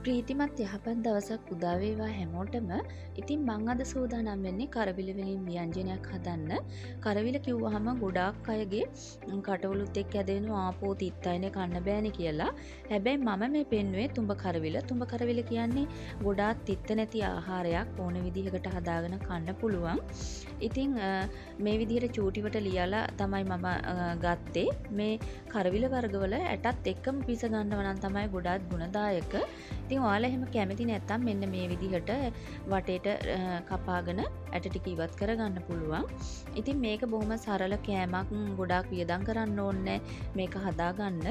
ප්‍රීතිමත් යහපත් දවසක් උදා වේවා හැමෝටම. ඉතින් මං අද සූදානම් වෙන්නේ කරවිල වලින් ව්‍යංජනයක් හදන්න. කරවිල කිව්වහම ගොඩාක් අයගේ කටවලුත් එක්ක ඇදෙනවා ආපෝ තිත්තයිනේ කන්න බෑනේ කියලා. හැබැයි මම මේ පෙන්නුවේ තුඹ කරවිල. තුඹ කරවිල කියන්නේ ගොඩාක් තිත්ත නැති ආහාරයක්. ඕන විදිහකට හදාගෙන කන්න පුළුවන්. ඉතින් මේ විදිහට චූටිවට ලියලා තමයි මම ගත්තේ. මේ කරවිල වර්ගවල ඇටත් එක්කම පිස ගන්නව නම් තමයි ගොඩාක් ගුණදායක. ඉතින් ඔයාලා එහෙම කැමති නැත්නම් මෙන්න මේ විදිහට වටේට කපාගෙන ඇට ටික ඉවත් කරගන්න පුළුවන්. ඉතින් මේක බොහොම සරල කෑමක්, ගොඩාක් වියදම් කරන්න ඕනේ මේක හදාගන්න.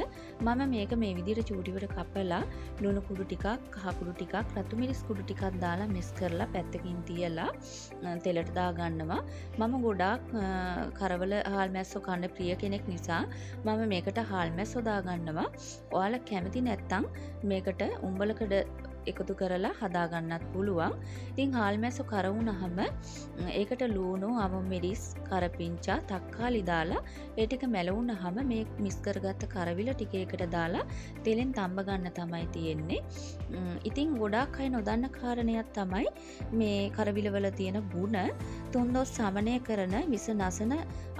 මම මේක මේ විදිහට චූටිවට කපලා ලුණු කුඩු ටිකක්, කහ කුඩු ටිකක්, රතු මිරිස් කුඩු ටිකක් දාලා මික්ස් කරලා පැත්තකින් තියලා තෙලට දාගන්නවා. මම ගොඩාක් කරවල හාල් මැස්සෝ කන්න ප්‍රිය කෙනෙක් නිසා මම මේකට හාල් මැස්සෝ දාගන්නවා. ඔයාලා කැමති නැත්නම් මේකට උඹලකඩ එකතු කරලා හදාගන්නත් පුළුවන්. ඉතින් හාල් මැස්සෝ කර වුණාම ඒකට ලුණු, අමු මිරිස්, කරපිංචා, තක්කාලි දාලා ඒ ටික මැලවුණාම මේ මික්ස් කරගත්ත කරවිල ටික එකට දාලා තෙලෙන් තඹ ගන්න තමයි තියෙන්නේ. ඉතින් ගොඩාක් අය නොදන්න කාරණයක් තමයි මේ කරවිල වල තියෙන ගුණ. තුන්දොස් සමනය කරන විස නසන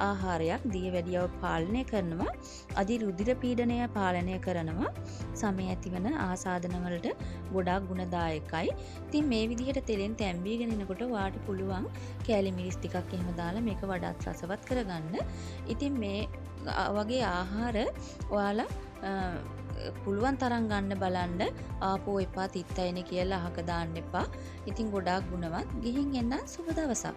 ආහාරයක්, දියවැඩියව පාලනය කරනවා, අධි රුධිර පීඩනය පාලනය කරනවා, සමය ඇතිවන ආසාදන වලට ගොඩාක් ගුණදායකයි. ඉතින් මේ විදිහට තෙලෙන් තැම්බීගෙන එනකොට වාට පුළුවන් කෑලි මිරිස් ටිකක් එහෙම දාලා මේක වඩාත් රසවත් කරගන්න. ඉතින් මේ වගේ ආහාර ඔයාලා පුළුවන් තරම් ගන්න බලන්න. ආපෝ එපා තිත්තයිනේ කියලා අහක දාන්න එපා. ඉතින් ගොඩාක් ගුණවත්. ගිහින් එන්න සුබ දවසක්.